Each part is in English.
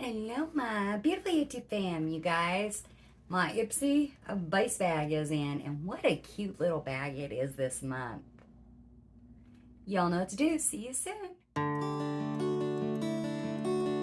Hello, my beautiful YouTube fam, you guys. My Ipsy base bag is in, and what a cute little bag it is this month. Y'all know what to do. See you soon.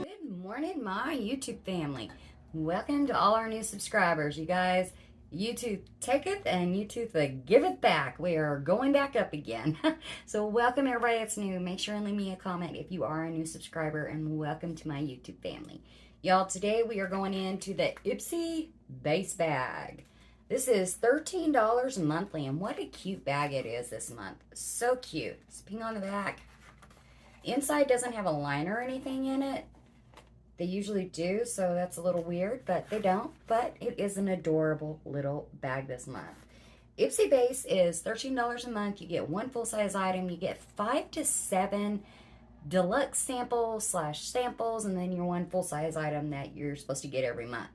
Good morning, my YouTube family. Welcome to all our new subscribers, you guys. YouTube taketh and YouTube give it back. We are going back up again. So welcome everybody that's new. Make sure and leave me a comment if you are a new subscriber, and welcome to my YouTube family. Y'all, today we are going into the Ipsy base bag. This is $13 monthly, and what a cute bag it is this month. So cute. It's pink on the back. The inside doesn't have a liner or anything in it. They usually do, so that's a little weird, but they don't. But it is an adorable little bag this month. Ipsy base is $13 a month. You get one full-size item. You get 5 to 7 deluxe samples, and then your one full-size item that you're supposed to get every month.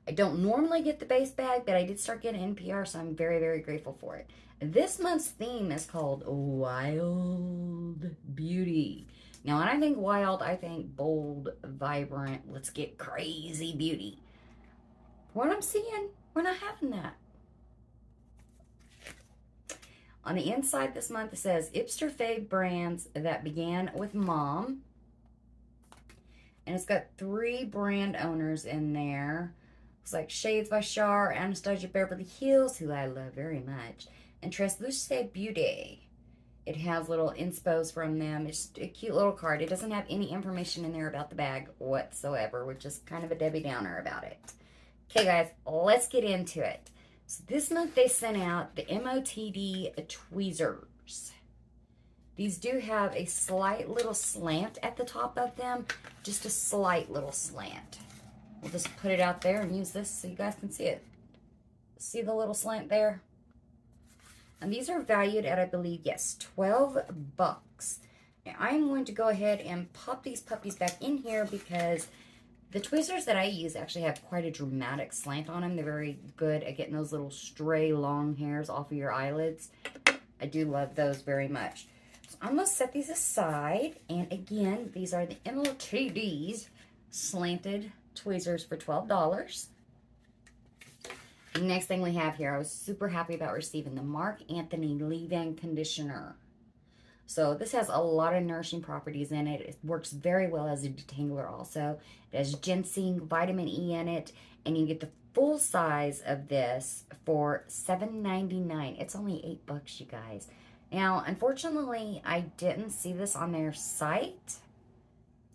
I don't normally get the base bag, but I did start getting NPR, so I'm very, very grateful for it. This month's theme is called Wild Beauty. Now, when I think wild, I think bold, vibrant, let's get crazy beauty. What I'm seeing, we're not having that. On the inside this month, it says Ipster fave brands that began with mom. And it's got 3 brand owners in there. Looks like Shades by Char, Anastasia Beverly Hills, who I love very much, and Translucent Beauty. It has little inspos from them. It's a cute little card. It doesn't have any information in there about the bag whatsoever, which is kind of a Debbie Downer about it. Okay, guys, let's get into it. So this month they sent out the MOTD tweezers. These do have a slight little slant at the top of them. Just a slight little slant. We'll just put it out there and use this so you guys can see it. See the little slant there? And these are valued at, I believe, yes, 12 bucks. Now, I'm going to go ahead and pop these puppies back in here because the tweezers that I use actually have quite a dramatic slant on them. They're very good at getting those little stray long hairs off of your eyelids. I do love those very much. So I'm going to set these aside. And again, these are the MOTD's slanted tweezers for $12. The next thing we have here, I was super happy about receiving the Marc Anthony leave-in conditioner. So this has a lot of nourishing properties in it. It works very well as a detangler also. It has ginseng, vitamin E in it, and you get the full size of this for $7.99. It's only 8 bucks, you guys. Now, unfortunately, I didn't see this on their site.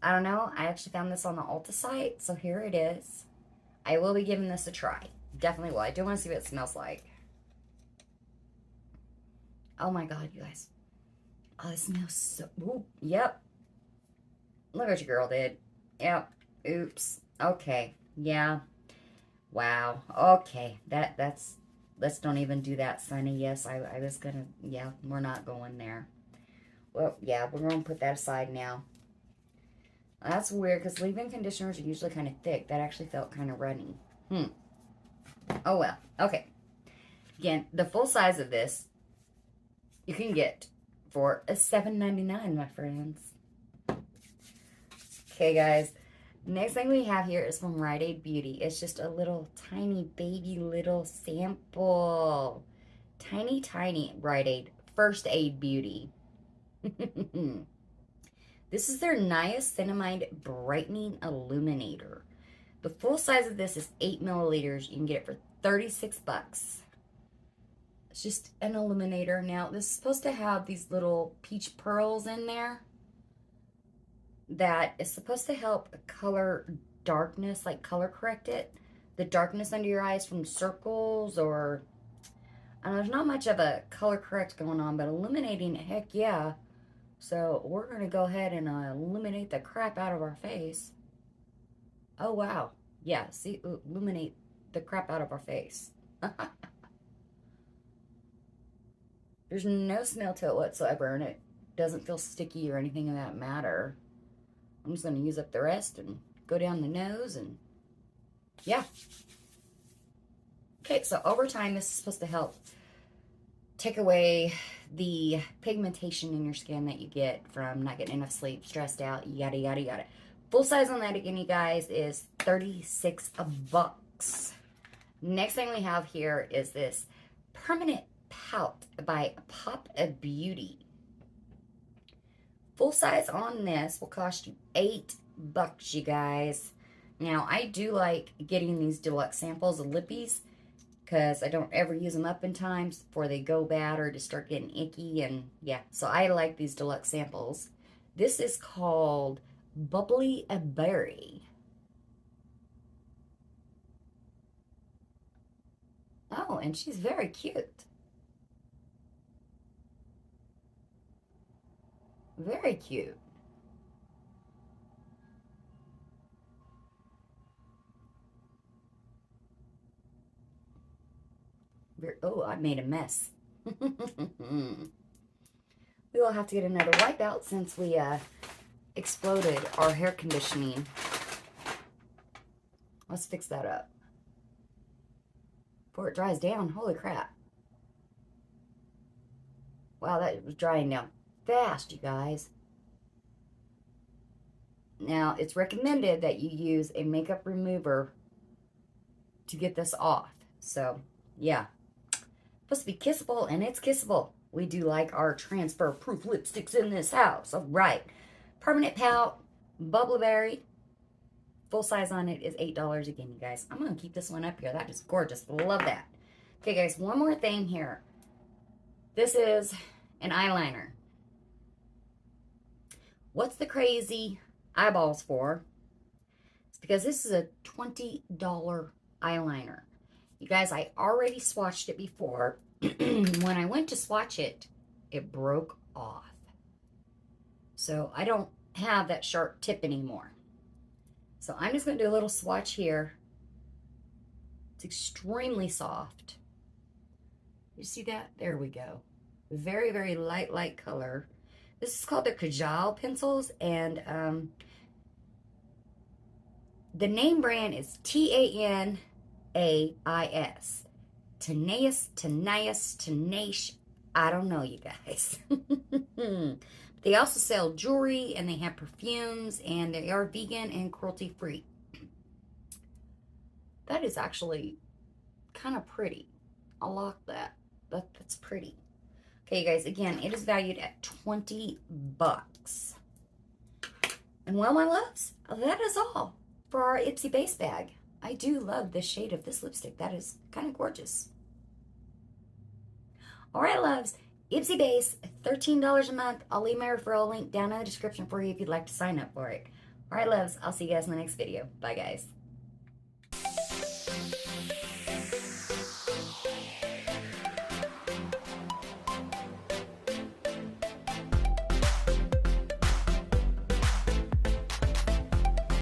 I don't know. I actually found this on the Ulta site, so here it is. I will be giving this a try. Definitely will. I do want to see what it smells like. Oh my god, you guys. Oh, it smells so... Ooh, yep. Look what your girl did. Yep. Oops. Okay. Yeah. Wow. Okay. That's... Let's don't even do that, Sunny. Yes, I was gonna... Yeah, we're not going there. Well, yeah, we're going to put that aside now. That's weird, because leave-in conditioners are usually kind of thick. That actually felt kind of runny. Oh, well. Okay. Again, the full size of this you can get for $7.99, my friends. Okay, guys. Next thing we have here is from AIA Beauty. It's just a little tiny baby little sample. Tiny, tiny AIA First Aid Beauty. This is their Niacinamide Brightening Illuminator. The full size of this is 8 milliliters. You can get it for 36 bucks. It's just an illuminator. Now, this is supposed to have these little peach pearls in there that is supposed to help color darkness, like color correct it. The darkness under your eyes from circles or... I don't know, there's not much of a color correct going on, but illuminating, heck yeah. So, we're going to go ahead and illuminate the crap out of our face. Oh, wow. Yeah, see, illuminate the crap out of our face. There's no smell to it whatsoever, and it doesn't feel sticky or anything of that matter. I'm just going to use up the rest and go down the nose, and yeah. Okay, so over time, this is supposed to help take away the pigmentation in your skin that you get from not getting enough sleep, stressed out, yada, yada, yada. Full size on that again, you guys, is $36 bucks. Next thing we have here is this Permanent Pout by Pop of Beauty. Full size on this will cost you $8 bucks, you guys. Now, I do like getting these deluxe samples of lippies because I don't ever use them up in times before they go bad or just start getting icky. And yeah, so I like these deluxe samples. This is called Bubbly Berry. Oh, and she's very cute. Very cute. Oh, I made a mess. We will have to get another wipe out since we exploded our hair conditioning. Let's fix that up before it dries down. Holy crap. Wow, that was drying down fast, you guys. Now, it's recommended that you use a makeup remover to get this off. So, yeah. Supposed to be kissable, and it's kissable. We do like our transfer-proof lipsticks in this house. All right. Permanent Pout, Bubbleberry. Full size on it is $8 again, you guys. I'm going to keep this one up here. That is gorgeous. Love that. Okay, guys, one more thing here. This is an eyeliner. What's the crazy eyeballs for? It's because this is a $20 eyeliner. You guys, I already swatched it before. When I went to swatch it, it broke off. So I don't have that sharp tip anymore. So I'm just going to do a little swatch here. It's extremely soft. You see that? There we go. Very, very light color. This is called the Kajal pencils, and the name brand is Tanais. Tenace. I don't know, you guys. They also sell jewelry, and they have perfumes, and they are vegan and cruelty-free. That is actually kind of pretty. I like that. That's pretty. Okay, you guys, again, it is valued at 20 bucks. And well, my loves, that is all for our Ipsy base bag. I do love the shade of this lipstick. That is kind of gorgeous. All right, loves, Ipsy base, $13 a month. I'll leave my referral link down in the description for you if you'd like to sign up for it. All right, loves, I'll see you guys in the next video. Bye, guys.